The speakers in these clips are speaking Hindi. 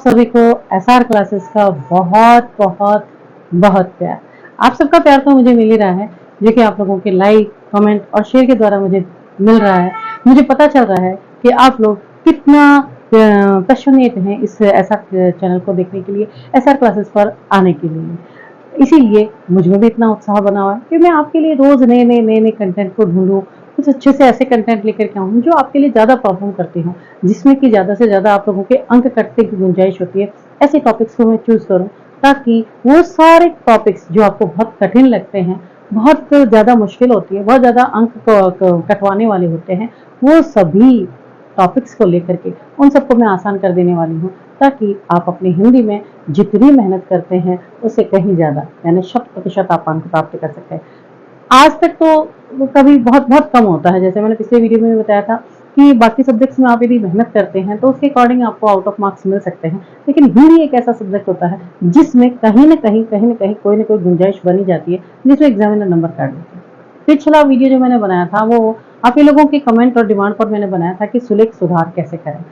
सभी को एसआर क्लासेस का बहुत बहुत बहुत प्यार। आप सबका प्यार तो मुझे मिल ही रहा है, जो कि आप लोगों के लाइक, कमेंट और शेयर के द्वारा मुझे मिल रहा है। मुझे पता चल रहा है कि आप लोग कितना पैशनेट हैं इस एसआर चैनल को देखने के लिए, एसआर क्लासेस पर आने के लिए। इसीलिए मुझ में भी इतना उत्साह बना हुआ है कि मैं आपके लिए रोज नए कंटेंट को ढूंढूं, कुछ अच्छे से ऐसे कंटेंट लेकर के आऊँ जो आपके लिए ज़्यादा परफॉर्म करते हों, जिसमें कि ज़्यादा से ज़्यादा आप लोगों के अंक कटने की गुंजाइश होती है। ऐसे टॉपिक्स को मैं चूज करूँ ताकि वो सारे टॉपिक्स जो आपको बहुत कठिन लगते हैं, बहुत ज़्यादा मुश्किल होती है, बहुत ज़्यादा अंक कटवाने वाले होते हैं, वो सभी टॉपिक्स को लेकर के उन सबको मैं आसान कर देने वाली हूँ, ताकि आप अपनी हिंदी में जितनी मेहनत करते हैं उससे कहीं ज़्यादा यानी 100% आप अंक प्राप्त कर सकते हैं। आज तक तो कभी बहुत बहुत कम होता है, जैसे मैंने पिछले वीडियो में भी बताया था कि बाकी सब्जेक्ट्स में आप यदि मेहनत करते हैं तो उसके अकॉर्डिंग आपको आउट ऑफ मार्क्स मिल सकते हैं, लेकिन हिंदी एक ऐसा सब्जेक्ट होता है जिसमें कहीं ना कहीं कोई ना कोई गुंजाइश बनी जाती है, जिसमें एग्जामिनर नंबर काट देते हैं। पिछला वीडियो जो मैंने बनाया था वो आप लोगों के कमेंट और डिमांड पर मैंने बनाया था कि सुलेख सुधार कैसे करें।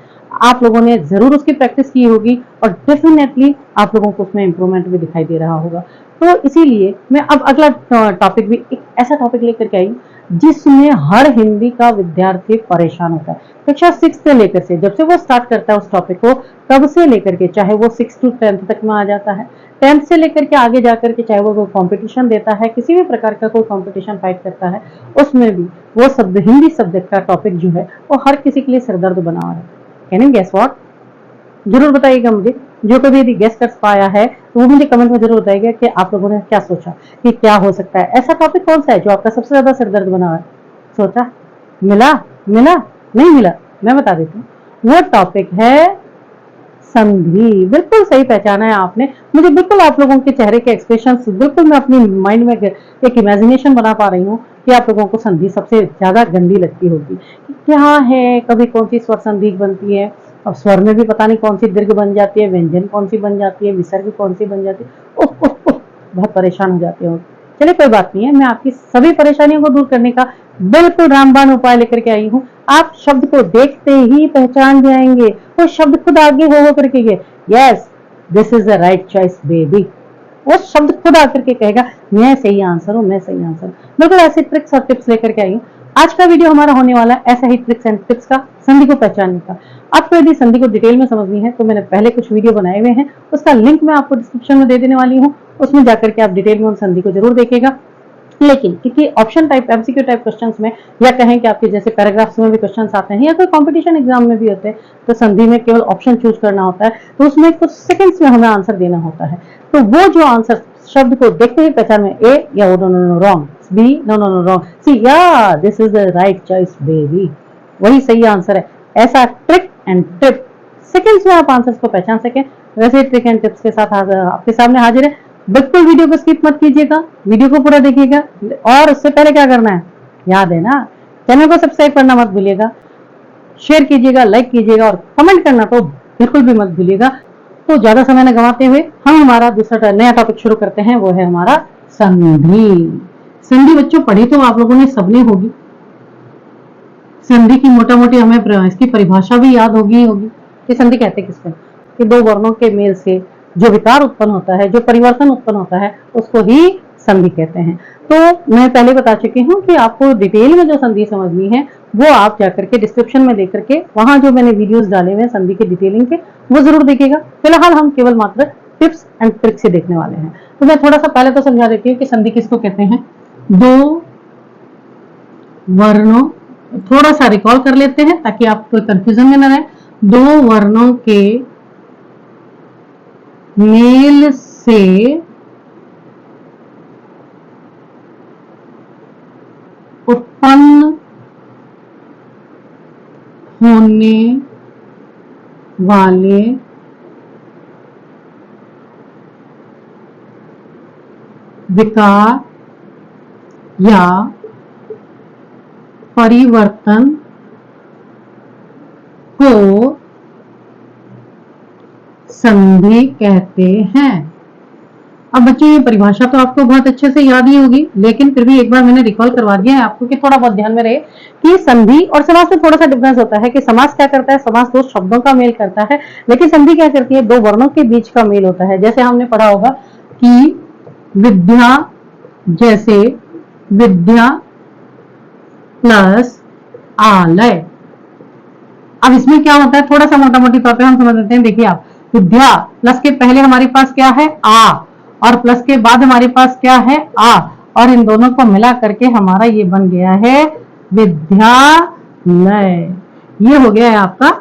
आप लोगों ने जरूर उसकी प्रैक्टिस की होगी और डेफिनेटली आप लोगों को उसमें इंप्रूवमेंट भी दिखाई दे रहा होगा। तो इसीलिए मैं अब अगला टॉपिक भी एक ऐसा टॉपिक लेकर के आई जिसमें हर हिंदी का विद्यार्थी परेशान होता है। कक्षा 6 से लेकर से जब से वो स्टार्ट करता है उस टॉपिक को, तब से लेकर के चाहे वो 6 to 10 तक में आ जाता है, 10th से लेकर के आगे जाकर के चाहे वो कंपटीशन देता है, किसी भी प्रकार का कोई कंपटीशन फाइट करता है, उसमें भी वो शब्द हिंदी सब्जेक्ट का टॉपिक जो है वो हर किसी के लिए सिरदर्द बना हुआ है। Can you guess what? जरूर बताइएगा मुझे। जो कभी यदि गेस कर पाया है तो वो मुझे कमेंट में जरूर बताइएगा कि आप लोगों ने क्या सोचा कि क्या हो सकता है। ऐसा टॉपिक कौन सा है जो आपका सबसे ज्यादा सिरदर्द बना हुआ है? सोचा? मिला? मिला? नहीं मिला? मैं बता देती हूँ, वो टॉपिक है संधि। बिल्कुल सही पहचाना है आपने। मुझे बिल्कुल आप लोगों के चेहरे के एक्सप्रेशन बिल्कुल मैं अपनी माइंड में एक इमेजिनेशन बना पा रही हूँ कि आप लोगों को संधि सबसे ज्यादा गंदी लगती होगी। क्या है, कभी कौन सी स्वर संधि बनती है, और स्वर में भी पता नहीं कौन सी दीर्घ बन जाती है, व्यंजन कौन सी बन जाती है, विसर्ग कौन सी बन जाती है। उफ उफ उफ, बहुत परेशान हो जाते हो। चलिए कोई बात नहीं है, मैं आपकी सभी परेशानियों को दूर करने का बिल्कुल रामबाण उपाय लेकर के आई हूँ। आप शब्द को देखते ही पहचान जाएंगे, वो शब्द खुद आगे हो करके yes this is the right choice baby. वो शब्द खुद आकर के कहेगा मैं सही आंसर हूँ, मैं सही आंसर हूँ। बिल्कुल ऐसे ट्रिक्स और टिप्स लेकर के आई हूँ। आज का वीडियो हमारा होने वाला ऐसा ही ट्रिक्स एंड टिप्स का, संधि को पहचानने का। आपको यदि संधि को डिटेल में समझनी है तो मैंने पहले कुछ वीडियो बनाए हुए हैं, उसका लिंक मैं आपको डिस्क्रिप्शन में दे देने वाली हूँ। उसमें जाकर के आप डिटेल में उन संधि को जरूर देखिएगा। लेकिन क्योंकि option type MCQ type questions में, या कहें कि आपके जैसे पैराग्राफ्स में भी क्वेश्चंस आते हैं या कोई कंपटीशन एग्जाम में भी होते हैं, तो संधि में केवल ऑप्शन चूज करना होता है, तो उसमें कुछ सेकंड्स में हमें आंसर देना होता है। तो वो जो आंसर शब्द को देखते ही पहचान में ए या no no no wrong, B no no no wrong, C या this is the right choice baby, वही सही आंसर है। ऐसा ट्रिक एंड टिप सेकंड्स में आप आंसर्स को पहचान सके, वैसे ट्रिक एंड टिप्स के साथ आपके सामने हाजिर है। बिल्कुल वीडियो को स्किप मत कीजिएगा, वीडियो को पूरा देखिएगा। और उससे पहले क्या करना है, याद है ना, चैनल को सब्सक्राइब करना मत भूलिएगा, शेयर कीजिएगा, लाइक कीजिएगा और कमेंट करना तो बिल्कुल भी मत भूलिएगा। तो ज्यादा समय न गंवाते हुए हम हमारा दूसरा नया टॉपिक शुरू करते हैं, वो है हमारा संधि। संधि बच्चों पढ़ी तो आप लोगों ने सबने होगी। संधि की मोटा मोटी हमें इसकी परिभाषा भी याद होगी कि संधि कहते किसको, कि दो वर्णों के मेल से जो विकार उत्पन्न होता है, जो परिवर्तन उत्पन्न होता है, उसको ही संधि कहते हैं। तो मैं पहले बता चुकी हूँ कि आपको डिटेल में जो संधि समझनी है वो आप जाकर के डिस्क्रिप्शन में देख करके वहां जो मैंने वीडियोस डाले हुए हैं संधि के डिटेलिंग के, वो जरूर देखिएगा। फिलहाल हम केवल मात्र टिप्स एंड ट्रिक्स से देखने वाले हैं। तो मैं थोड़ा सा पहले तो समझा देती हूँ कि संधि किसको कहते हैं। दो वर्णों, थोड़ा सा रिकॉल कर लेते हैं ताकि आप कोई कंफ्यूजन में न रहे। दो वर्णों के मेल से उत्पन्न होने वाले विकार या परिवर्तन को संधि कहते हैं। अब बच्चों ये परिभाषा तो आपको बहुत अच्छे से याद ही होगी, लेकिन फिर भी एक बार मैंने रिकॉल करवा दिया है आपको कि थोड़ा बहुत ध्यान में रहे कि संधि और समास में थोड़ा सा डिफरेंस होता है कि समास क्या करता है, समास दो शब्दों का मेल करता है, लेकिन संधि क्या करती है, दो वर्णों के बीच का मेल होता है। जैसे हमने पढ़ा होगा कि विद्या, जैसे विद्या प्लस आलय। अब इसमें क्या होता है, थोड़ा सा मोटा मोटी तौर पे हम समझ लेते हैं। देखिए आप, विद्या प्लस के पहले हमारे पास क्या है, आ, और प्लस के बाद हमारे पास क्या है, आ, और इन दोनों को मिला करके हमारा ये बन गया है विद्यालय। ये हो गया है आपका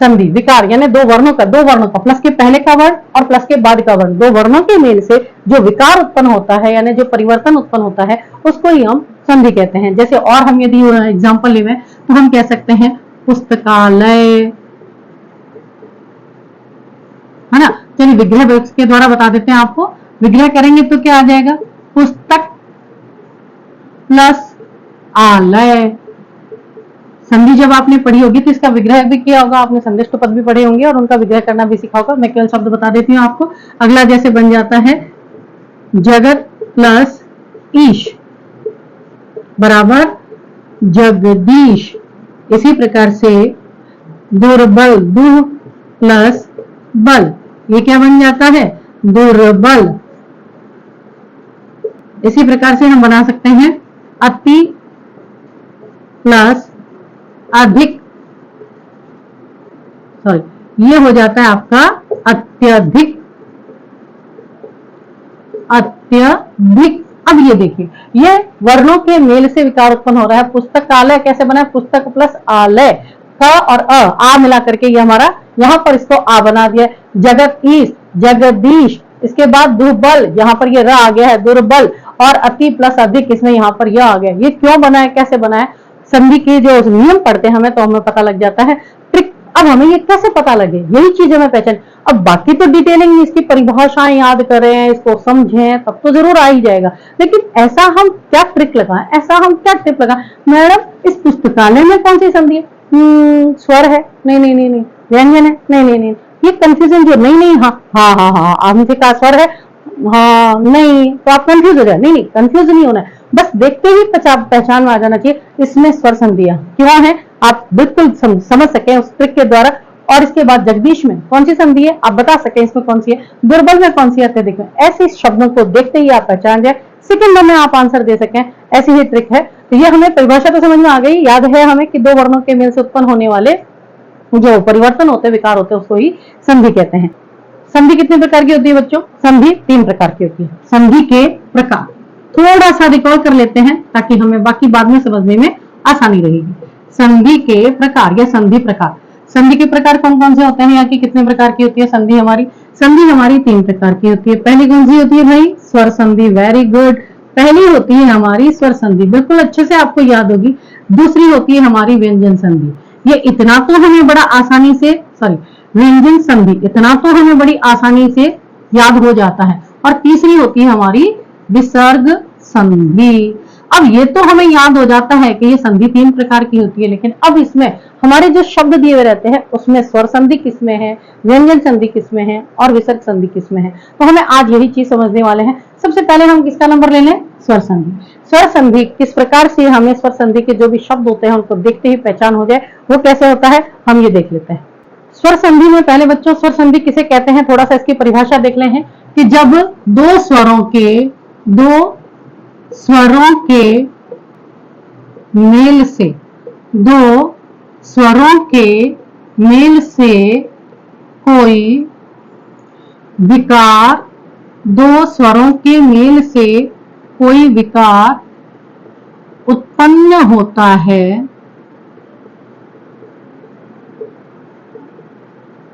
संधि। विकार यानी दो वर्णों का प्लस के पहले का वर्ण और प्लस के बाद का वर्ण, दो वर्णों के मेल से जो विकार उत्पन्न होता है यानी जो परिवर्तन उत्पन्न होता है उसको ही हम संधि कहते हैं। जैसे और हम यदि एग्जाम्पल लें तो हम कह सकते हैं पुस्तकालय, है ना। चलिए विग्रह के द्वारा बता देते हैं आपको। विग्रह करेंगे तो क्या आ जाएगा, पुस्तक प्लस आलय। संधि जब आपने पढ़ी होगी तो इसका विग्रह भी किया होगा, आपने संदिष्ट पद भी पढ़े होंगे और उनका विग्रह करना भी सीखा होगा। मैं केवल शब्द बता देती हूँ आपको। अगला जैसे बन जाता है जगत प्लस ईश बराबर जगदीश। इसी प्रकार से दुर्बल, दुह प्लस बल, ये क्या बन जाता है, दुर्बल। इसी प्रकार से हम बना सकते हैं अति प्लस अधिक, सॉरी ये हो जाता है आपका अत्यधिक, अत्यधिक। अब ये देखिए, ये वर्णों के मेल से विकार उत्पन्न हो रहा है। पुस्तकालय कैसे बना है, पुस्तक प्लस आलय, क और आ मिला करके ये हमारा यहाँ पर इसको आ बना दिया। जगदीश, जगदीश, इसके बाद दुर्बल, यहाँ पर ये र आ गया है दुर्बल, और अति प्लस अधिक, इसमें यहाँ पर यह आ गया। ये क्यों बना है, कैसे बना है, संधि के जो नियम पढ़ते हैं हमें तो हमें पता लग जाता है ट्रिक। अब हमें ये कैसे पता लगे, यही चीज हमें पहचान। अब बाकी तो डिटेलिंग इसकी परिभाषाएं याद करें, इसको समझें, तब तो जरूर आ ही जाएगा। लेकिन ऐसा हम क्या ट्रिक लगाएं, ऐसा हम क्या ट्रिक लगाएं, मैडम इस पुस्तकालय में कौन सी संधि है, स्वर है, नहीं नहीं नहीं नहीं, व्यंजन है, नहीं नहीं नहीं, ये कंफ्यूजन जो, नहीं नहीं, हाँ हाँ हाँ हाँ, आपने कहा स्वर है, हाँ नहीं, तो आप कंफ्यूज हो जाए, नहीं नहीं कंफ्यूज नहीं होना है, बस देखते ही पहचान में आ जाना चाहिए इसमें स्वर संधियां क्यों है, आप बिल्कुल समझ सके उस ट्रिक के द्वारा। और इसके बाद जगदीश में कौन सी संधि है आप बता सके, इसमें कौन सी है, दुर्बल में कौन सी है, देखो ऐसे शब्दों को देखते ही आप पहचान जाए, सेकंड में आप आंसर दे सकें, ऐसी ही ट्रिक है। तो ये हमें परिभाषा तो समझ में आ गई, याद है हमें कि दो वर्णों के मेल से उत्पन्न होने वाले जो परिवर्तन होते हैं, विकार होते हैं, उसको ही संधि कहते हैं। संधि कितने प्रकार की होती है बच्चों, संधि 3 प्रकार की होती है। संधि के प्रकार थोड़ा सा रिकॉल कर लेते हैं ताकि हमें बाकी बाद में समझने में आसानी रहेगी। संधि के प्रकार या संधि प्रकार, संधि के प्रकार कौन कौन से होते हैं, यहाँ की कितने प्रकार की होती है संधि हमारी, संधि हमारी 3 प्रकार की होती है। पहली कौन सी होती है भाई, स्वर संधि, वेरी गुड, पहली होती है हमारी स्वर संधि, बिल्कुल अच्छे से आपको याद होगी। दूसरी होती है हमारी व्यंजन संधि, ये इतना तो हमें बड़ा आसानी से, सॉरी व्यंजन संधि, इतना तो हमें बड़ी आसानी से याद हो जाता है। और तीसरी होती है हमारी विसर्ग संधि। अब ये तो हमें याद हो जाता है कि ये संधि 3 प्रकार की होती है, लेकिन अब इसमें हमारे जो शब्द दिए हुए रहते हैं उसमें स्वर संधि किसमें है, व्यंजन संधि किसमें है और विसर्ग संधि किसमें है, तो हमें आज यही चीज समझने वाले हैं। सबसे पहले हम किसका नंबर ले लें, स्वर संधि। स्वर संधि किस प्रकार से हमें स्वर संधि के जो भी शब्द होते हैं उनको देखते ही पहचान हो जाए, वो कैसे होता है हम ये देख लेते हैं। स्वर संधि में पहले बच्चों स्वर संधि किसे कहते हैं, थोड़ा सा इसकी परिभाषा देख लें, कि जब दो स्वरों के मेल से, दो स्वरों के मेल से कोई विकार, दो स्वरों के मेल से कोई विकार उत्पन्न होता है,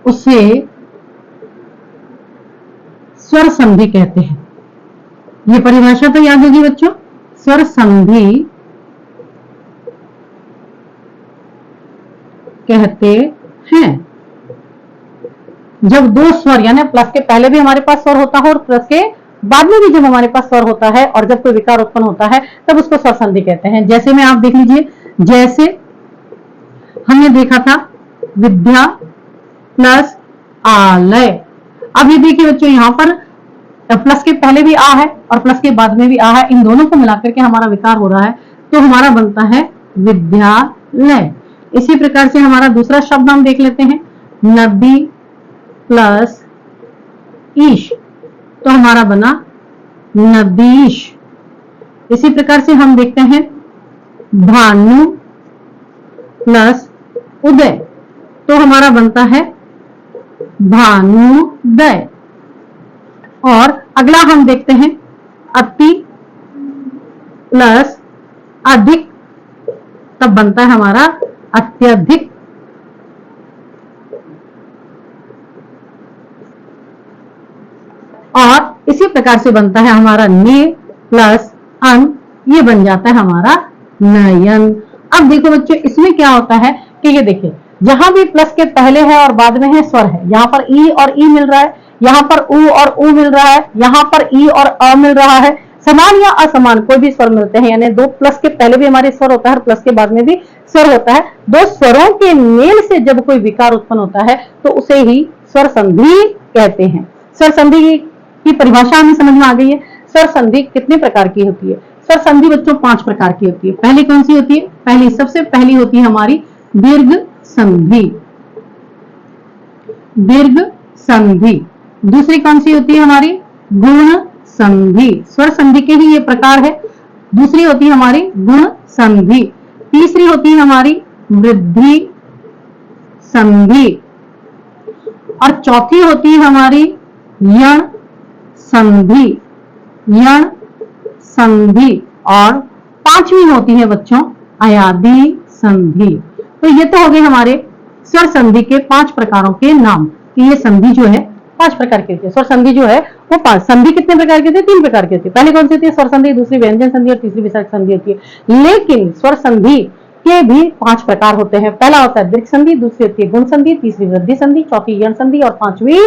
उसे स्वर संधि कहते हैं। ये परिभाषा तो याद होगी बच्चों, स्वर संधि कहते हैं जब दो स्वर, यानी प्लस के पहले भी हमारे पास स्वर होता है और प्लस के बाद में भी जब हमारे पास स्वर होता है और जब कोई विकार उत्पन्न होता है तब उसको स्वर संधि कहते हैं। जैसे में आप देख लीजिए, जैसे हमने देखा था विद्या प्लस आलय। अब ये देखिए बच्चों, यहाँ पर प्लस के पहले भी आ है और प्लस के बाद में भी आ है, इन दोनों को मिलाकर के हमारा विकार हो रहा है, तो हमारा बनता है विद्यालय। इसी प्रकार से हमारा दूसरा शब्द हम देख लेते हैं, नबी प्लस ईश, तो हमारा बना नबीश। इसी प्रकार से हम देखते हैं भानु प्लस उदय, तो हमारा बनता है भानुदय। और अगला हम देखते हैं अति प्लस अधिक, तब बनता है हमारा अत्यधिक। और इसी प्रकार से बनता है हमारा ने प्लस अन, ये बन जाता है हमारा नयन। अब देखो बच्चों, इसमें क्या होता है कि ये देखिए, जहां भी प्लस के पहले है और बाद में है स्वर है, यहाँ पर ई और ई मिल रहा है, यहाँ पर उ और उ मिल रहा है, यहाँ पर ई और अ मिल रहा है। समान या असमान कोई भी स्वर मिलते हैं, यानी दो प्लस के पहले भी हमारे स्वर होता है और प्लस के बाद में भी स्वर होता है, दो स्वरों के मेल से जब कोई विकार उत्पन्न होता है तो उसे ही स्वर संधि कहते हैं। स्वर संधि की परिभाषा हमें समझ में आ गई है। स्वर संधि कितने प्रकार की होती है? स्वर संधि बच्चों 5 प्रकार की होती है। पहली कौन सी होती है? पहली, सबसे पहली होती है हमारी दीर्घ संधि। दीर्घ संधि। दूसरी कौन सी होती है हमारी? गुण संधि। स्वर संधि के ही ये प्रकार है। दूसरी होती है हमारी गुण संधि। तीसरी होती है हमारी वृद्धि संधि। और चौथी होती है हमारी यण संधि। यण संधि। और पांचवी होती है बच्चों अयादी संधि। तो ये तो हो गए हमारे स्वर संधि के 5 प्रकारों के नाम कि ये संधि जो है 5 प्रकार की होती है। स्वर संधि जो है वो 5। संधि कितने प्रकार की होती है? 3 प्रकार की होती है। पहले कौन सी होती है? स्वर संधि, दूसरी व्यंजन संधि और तीसरी विसर्ग संधि होती है। लेकिन स्वर संधि के भी 5 प्रकार होते हैं। पहला होता है दीर्घ संधि, दूसरी होती है गुण संधि, तीसरी वृद्धि संधि, चौथी यण संधि और पांचवी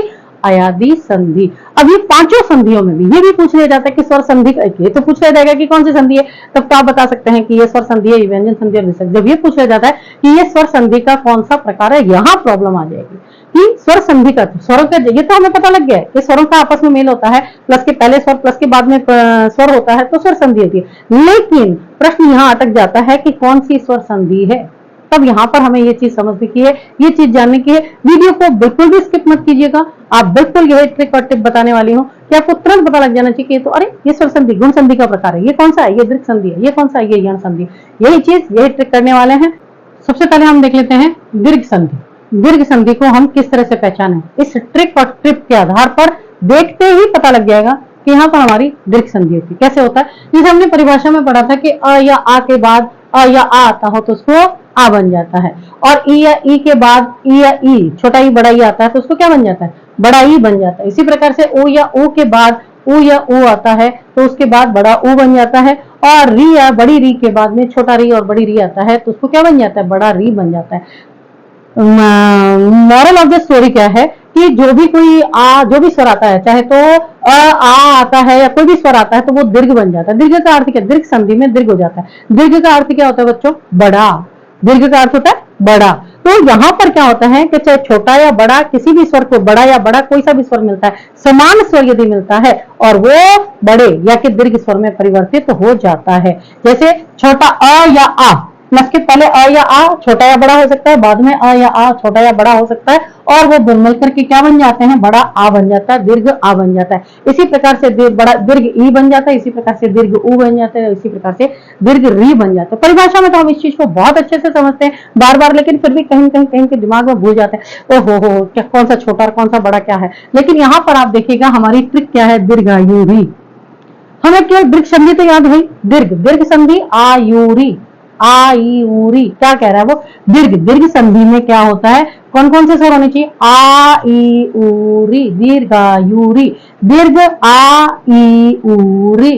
अयादी संधि। अब ये पांचों संधियों में भी ये भी पूछ लिया जाता है कि स्वर संधि, ये तो पूछ लिया जाएगा कि कौन सी संधि है, तब तो आप बता सकते हैं कि ये स्वर संधि है, व्यंजन संधि और विसर्ग। जब ये पूछ लिया जाता है कि ये स्वर संधि का कौन सा प्रकार है, यहाँ प्रॉब्लम आ जाएगी कि स्वर संधि का स्वरों का, ये तो हमें पता लग गया है कि स्वरों का आपस में मेल होता है, प्लस के पहले स्वर प्लस के बाद में स्वर होता है तो स्वर संधि होती है। लेकिन प्रश्न यहाँ अटक जाता है कि कौन सी स्वर संधि है। तब यहाँ पर हमें ये चीज समझने की है, ये चीज जानने की है। वीडियो को बिल्कुल भी स्किप मत कीजिएगा। आप बिल्कुल यही ट्रिक और टिप बताने वाली हूँ कि आपको तुरंत पता लग जाना चाहिए तो अरे ये स्वर संधि गुण संधि का प्रकार है, ये कौन सा है, ये दीर्घ संधि है, ये कौन सा है, ये यण संधि। यही चीज, यही ट्रिक करने वाले हैं। सबसे पहले हम देख लेते हैं दीर्घ संधि। दीर्घ संधि को हम किस तरह से पहचानें, इस ट्रिक और टिप के आधार पर देखते ही पता लग जाएगा कि यहाँ पर हमारी दीर्घ संधि होती है। कैसे होता है? जैसे हमने परिभाषा में पढ़ा था कि अ या आ के बाद अ या आ आता हो तो उसको आ बन जाता है, और ई या ई के बाद ई या ई, छोटा ई बड़ा ई आता है तो उसको क्या बन जाता है? बड़ा ई बन जाता है। इसी प्रकार से ओ या ओ के बाद ऊ या ऊ आता है तो उसके बाद बड़ा ऊ बन जाता है, और री या बड़ी री के बाद में छोटा री और बड़ी री आता है तो उसको क्या बन जाता है? बड़ा री बन जाता है। मॉरल ऑफ द स्टोरी क्या है कि जो भी कोई जो भी स्वर आता है, चाहे तो आ आता है या कोई भी स्वर आता है तो वो दीर्घ बन जाता है। दीर्घ का अर्थ क्या? दीर्घ संधि में दीर्घ हो जाता है। दीर्घ का अर्थ क्या होता है बच्चों? बड़ा। दीर्घ का अर्थ होता है बड़ा। तो यहाँ पर क्या होता है कि चाहे छोटा या बड़ा, किसी भी स्वर को बड़ा या बड़ा कोई सा भी स्वर मिलता है, समान स्वर यदि मिलता है और वो बड़े या कि दीर्घ स्वर में परिवर्तित हो जाता है। जैसे छोटा अ या आ, प्लस के पहले अ या आ छोटा या बड़ा हो सकता है, बाद में अ या आ छोटा या बड़ा हो सकता है, और वो मिल करके क्या बन जाते हैं? बड़ा आ बन जाता है, दीर्घ आ बन जाता है। इसी प्रकार से बड़ा दीर्घ ई बन जाता है, इसी प्रकार से दीर्घ ऊ बन जाता है, इसी प्रकार से दीर्घ री बन जाता है। परिभाषा में तो हम इस चीज को बहुत अच्छे से समझते हैं बार बार, लेकिन फिर भी कहीं कहीं कहीं के दिमाग में भूल जाते हैं, ओहो क्या कौन सा छोटा और कौन सा बड़ा क्या है। लेकिन यहाँ पर आप देखिएगा हमारी ट्रिक क्या है, दीर्घायुरी। हमें केवल दीर्घ संधि तो याद हुई, दीर्घ दीर्घ संधि आयुरी, आयुरी क्या कह रहा है वो? दीर्घ। दीर्घ संधि में क्या होता है? कौन कौन से स्वर होने चाहिए? आ ई ऊरी, दीर्घायुरी। दीर्घ आ ई ऊरी,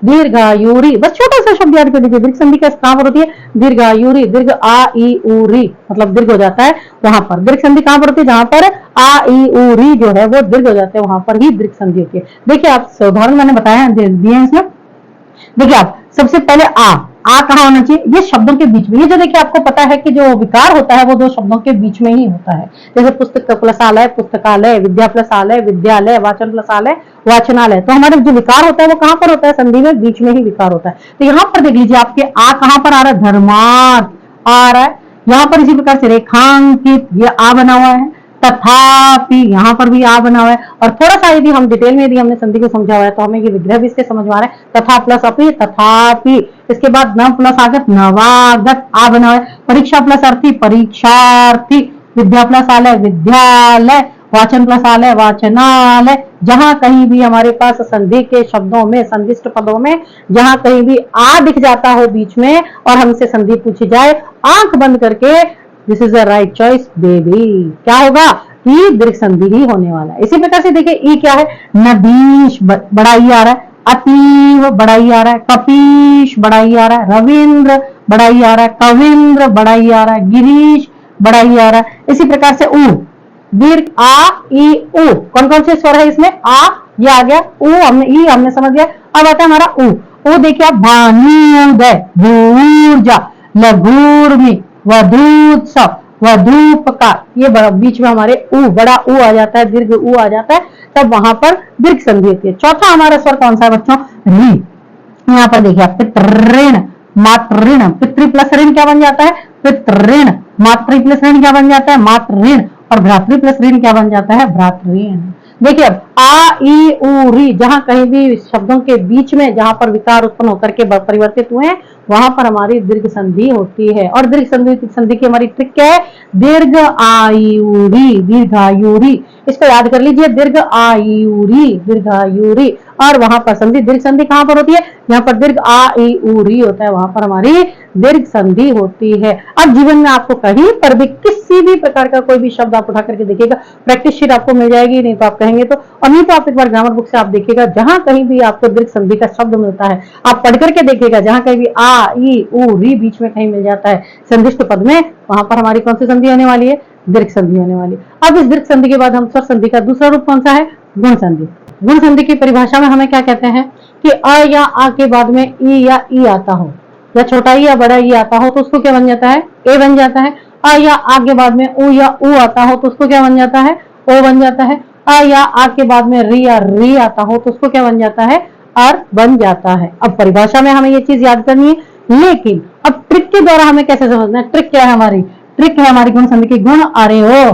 दीर्घायुरी। बस छोटा सा शब्द याद कर लीजिए, दीर्घ संधि का कहां पर होती है? दीर्घायुरी। दीर्घ आ ई ऊरी मतलब दीर्घ हो जाता है वहां पर। दीर्घ संधि कहां पर होती है? जहां पर आ ई ऊरी जो है वो दीर्घ हो जाते हैं, वहां पर ही दीर्घ संधि होती है। देखिए आप उदाहरण मैंने बताया दिए हैं इसमें। देखिए आप सबसे पहले आ, आ कहाँ होना चाहिए, ये शब्दों के बीच में। ये जो देखिए आपको पता है कि जो विकार होता है वो दो शब्दों के बीच में ही होता है। जैसे पुस्तक प्लस आलय पुस्तकालय, विद्या प्लस आलय विद्यालय, वाचन प्लस आलय वाचनालय। तो हमारे जो विकार होता है वो कहाँ पर होता है, संधि में बीच में ही विकार होता है। तो यहाँ पर देख लीजिए आपके आ कहाँ पर आ रहा है, धर्मार्थ आ रहा है यहाँ पर। इसी प्रकार से रेखांकित, ये आ बना हुआ है। तथापि यहाँ पर भी आ बना हुआ है। और थोड़ा सा यदि हम डिटेल में यदि हमने संधि को समझा हुआ है तो हमें ये विग्रह भी इसके समझ में आ रहा है। तथा प्लस अपि, तथापि। इसके बाद न प्लस आगत, नवागत, आ बना हुआ है। परीक्षा प्लस अर्थी, परीक्षार्थी। विद्या प्लस आलय, विद्यालय। वाचन प्लस आलय, वाचनालय। जहां कहीं भी हमारे पास संधि के शब्दों में, संदिष्ट पदों में जहां कहीं भी आ दिख जाता हो बीच में और हमसे संधि पूछी जाए, आंख बंद करके this is the right choice baby, क्या होगा कि दीर्घ संधि ही होने वाला है। इसी प्रकार से देखिए ई क्या है, नदीश बड़ा ई आ रहा है, अतीव बड़ा ई आ रहा है, कपीश बड़ा ई आ रहा है, रविंद्र बड़ा ई आ रहा है, कविंद्र बड़ा ई आ रहा है, गिरीश बड़ा ई आ रहा है। इसी प्रकार से उ, दीर्घ आ ई उ, कौन कौन से स्वर है इसमें, आ ये आ गया, उ हमने ई हमने समझ गया। अब आता है हमारा उ देखिए आप, भानुदय, भूर्जा, लघूर्मी, वधूत्सव, वधूपकार, ये बीच में हमारे उ बड़ा उ आ जाता है, दीर्घ उ आ जाता है, तब वहां पर दीर्घ संधि होती है। चौथा हमारा स्वर कौन सा है बच्चों, री। यहाँ पर देखिए आप, पितृण, मातृण, पितृ प्लस ऋण क्या बन जाता है, पितृण। मातृ प्लस ऋण क्या बन जाता है, मातृण। और भ्रातृ प्लस ऋण क्या बन जाता है, भ्रातृण। देखिए अब आ ई उ री, जहां कहीं भी शब्दों के बीच में जहां पर विकार उत्पन्न होकर के परिवर्तित हुए हैं वहां पर हमारी दीर्घ संधि होती है। और दीर्घ संधि की हमारी ट्रिक क्या है, दीर्घ आयुरी, दीर्घायुरी। इसको याद कर लीजिए, दीर्घ आयुरी, दीर्घायुरी। और वहां पर संधि, दीर्घ संधि कहां पर होती है, जहां पर दीर्घ आ ई उ री होता है वहां पर हमारी दीर्घ संधि होती है। अब जीवन में आपको कहीं पर भी किसी भी प्रकार का कोई भी शब्द आप उठा करके देखिएगा, प्रैक्टिस शीट आपको मिल जाएगी, नहीं तो आप कहेंगे तो, और नहीं तो आप एक बार ग्रामर बुक से आप देखिएगा, जहां कहीं भी आपको दीर्घ संधि का शब्द मिलता है आप पढ़ करके देखिएगा, जहां कहीं भी आ ई उ री बीच में कहीं मिल जाता है संदिष्ट पद में, वहां पर हमारी कौन सी संधि होने वाली है, दीर्घ संधि होने वाली है। अब इस दीर्घ संधि के बाद हम स्वर संधि का दूसरा रूप कौन सा है, गुण संधि। गुण संधि की परिभाषा में हमें क्या कहते हैं कि अ या आ के बाद में ई या ई आता हो, या छोटा ई या बड़ा ई आता हो तो उसको क्या बन जाता है, ए बन जाता है। अ या आ के बाद में उ या उ आता हो तो उसको क्या बन जाता है, ओ बन जाता है। अ या आ के बाद में री या री आता हो तो उसको क्या बन जाता है, अर बन जाता है। अब परिभाषा में हमें ये चीज याद करनी है, लेकिन अब ट्रिक के द्वारा हमें कैसे समझना है, ट्रिक क्या है हमारी, ट्रिक है हमारी गुण संधि की, गुण अरे ओ,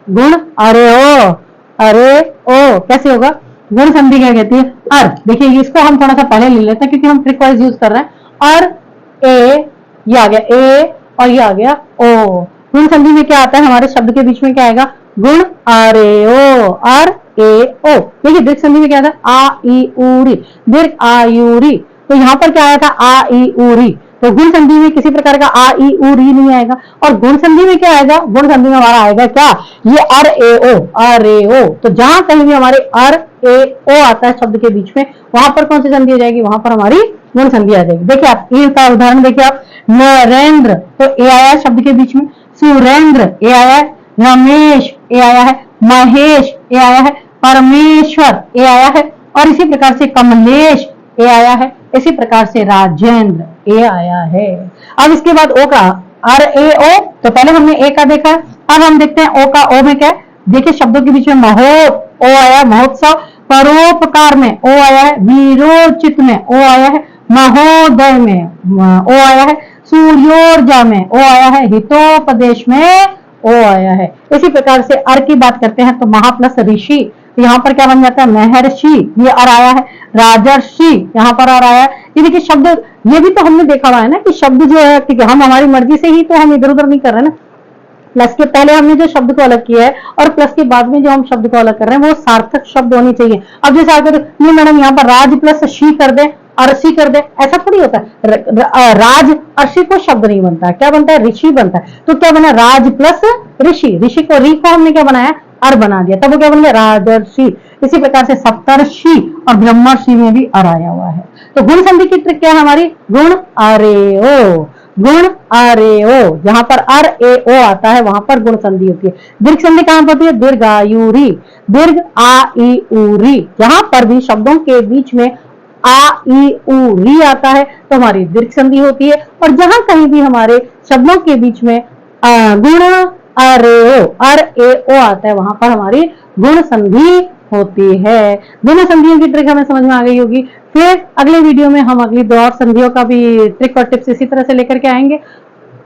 गुण अरे ओ, अरे ओ कैसे होगा, गुण संधि क्या कहती है, अर। देखिए इसको हम थोड़ा सा पहले ले लेते हैं क्योंकि हम ट्रिक वाइज यूज कर रहे हैं। अर ए, ये आ गया ए और ये आ गया ओ। गुण संधि में क्या आता है, हमारे शब्द के बीच में क्या आएगा, गुण अरे ओ, अर ए ओ। देखिए दीर्घ संधि में क्या था, आ ई उ री, दीर्घ आयुरी। तो यहाँ पर क्या आया था, आ ई उ री। तो गुण संधि में किसी प्रकार का आ ई उ री नहीं आएगा। और गुण संधि में क्या आएगा, गुण संधि में हमारा आएगा क्या, ये अर ए ओ, अर ए ओ। तो जहां कहीं भी हमारे अर ए ओ आता है शब्द के बीच में, वहां पर कौन सी संधि हो जाएगी, वहां पर हमारी गुण संधि आ जाएगी। देखिए आप ए का उदाहरण देखिए आप, नरेंद्र तो ए आया शब्द के बीच में, सुरेंद्र ए आया है, रमेश ए आया है, महेश ए आया है, परमेश्वर ए आया है, और इसी प्रकार से कमलेश ए आया है, इसी प्रकार से राजेंद्र ए आया है। अब इसके बाद ओ का, अर ए ओ, तो पहले हमने ए का देखा, अब हम देखते हैं ओ का। ओ में क्या है, देखिए शब्दों के बीच में महो ओ आया, महोत्सव। परोपकार में ओ आया है, वीरोचित में ओ आया है, महोदय में ओ आया है, सूर्योर्जा में ओ आया है, हितोपदेश में ओ आया है। इसी प्रकार से अर की बात करते हैं तो महा प्लस ऋषि, तो यहाँ पर क्या बन जाता है, महर्षि, ये अर आया है। राजर्षि यहाँ पर अर आया है। ये देखिए शब्द, ये भी तो हमने देखा हुआ है ना कि शब्द जो है कि हम हमारी मर्जी से ही तो हम इधर उधर नहीं कर रहे ना, प्लस के पहले हमने जो शब्द को अलग किया है और प्लस के बाद में जो हम शब्द को अलग कर रहे हैं वो सार्थक शब्द होने चाहिए। अब जैसे आप नहीं मैडम यहाँ पर राज प्लस शी कर दे, अर्षि कर दे, ऐसा थोड़ी होता है। राज अर्षि को शब्द नहीं बनता है, क्या बनता है, ऋषि बनता है। तो क्या बना, राज प्लस ऋषि, ऋषि को री को हमने क्या बनाया, अर बना दिया, तब वो क्या बन गया, राजर्षि। इसी प्रकार से सप्तर्षि और ब्रह्मर्षि में भी अर आया हुआ है। तो गुण संधि की ट्रिक क्या है हमारी, गुण अरे ओ, गुण अरे ओ। जहां पर अर ए ओ आता है वहां पर गुण संधि होती है। दीर्घ संधि कहां पर होती है, दीर्घायुरी, दीर्घ आ ई उ री। जहां पर भी शब्दों के बीच में आ ई उ री आता है तो हमारी दीर्घ संधि होती है। और जहां कहीं भी हमारे शब्दों के बीच में गुण अर ए ओ आता है, वहां पर हमारी गुण संधि होती है। दोनों संधियों की ट्रिक हमें समझ में आ गई होगी। फिर अगले वीडियो में हम अगली दो और संधियों का भी ट्रिक और टिप्स इसी तरह से लेकर के आएंगे।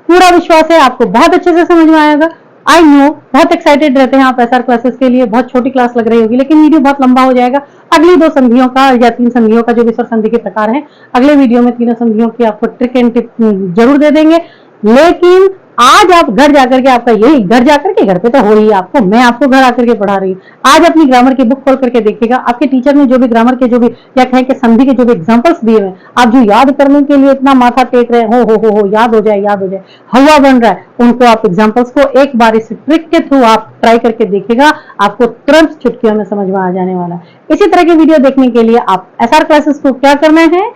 पूरा विश्वास है आपको बहुत अच्छे से समझ में आएगा। आई नो बहुत एक्साइटेड रहते हैं आप एसआर क्लासेस के लिए, बहुत छोटी क्लास लग रही होगी, लेकिन वीडियो बहुत लंबा हो जाएगा। अगली दो संधियों का या तीन संधियों का, जो भी स्वर संधि के प्रकार हैं, अगले वीडियो में तीनों संधियों की आपको ट्रिक एंड टिप जरूर दे देंगे। लेकिन आज आप घर जाकर के, आपका यही घर जाकर के, घर पे तो हो ही आपको, मैं आपको घर आकर के पढ़ा रही हूँ। आज अपनी ग्रामर की बुक खोल करके देखिएगा, आपके टीचर ने जो भी ग्रामर के जो भी या कहें कि संधि के जो भी एग्जांपल्स दिए हैं, आप जो याद करने के लिए इतना माथा टेक रहे हो याद हो जाए याद हो जाए, हवा बन रहा है, उनको आप एग्जांपल्स को एक बार इस ट्रिक के थ्रू आप ट्राई करके देखिएगा, आपको तुरंत चुटकियों में समझ में आ जाने वाला है। इसी तरह की वीडियो देखने के लिए आप एसआर क्लासेस को क्या करना है,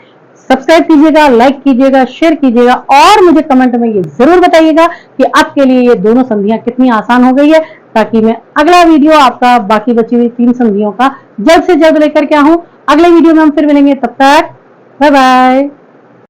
सब्सक्राइब कीजिएगा, लाइक कीजिएगा, शेयर कीजिएगा और मुझे कमेंट में ये जरूर बताइएगा कि आपके लिए ये दोनों संधियां कितनी आसान हो गई है, ताकि मैं अगला वीडियो आपका बाकी बची हुई तीन संधियों का जल्द से जल्द लेकर के आऊं। अगले वीडियो में हम फिर मिलेंगे, तब तक बाय बाय।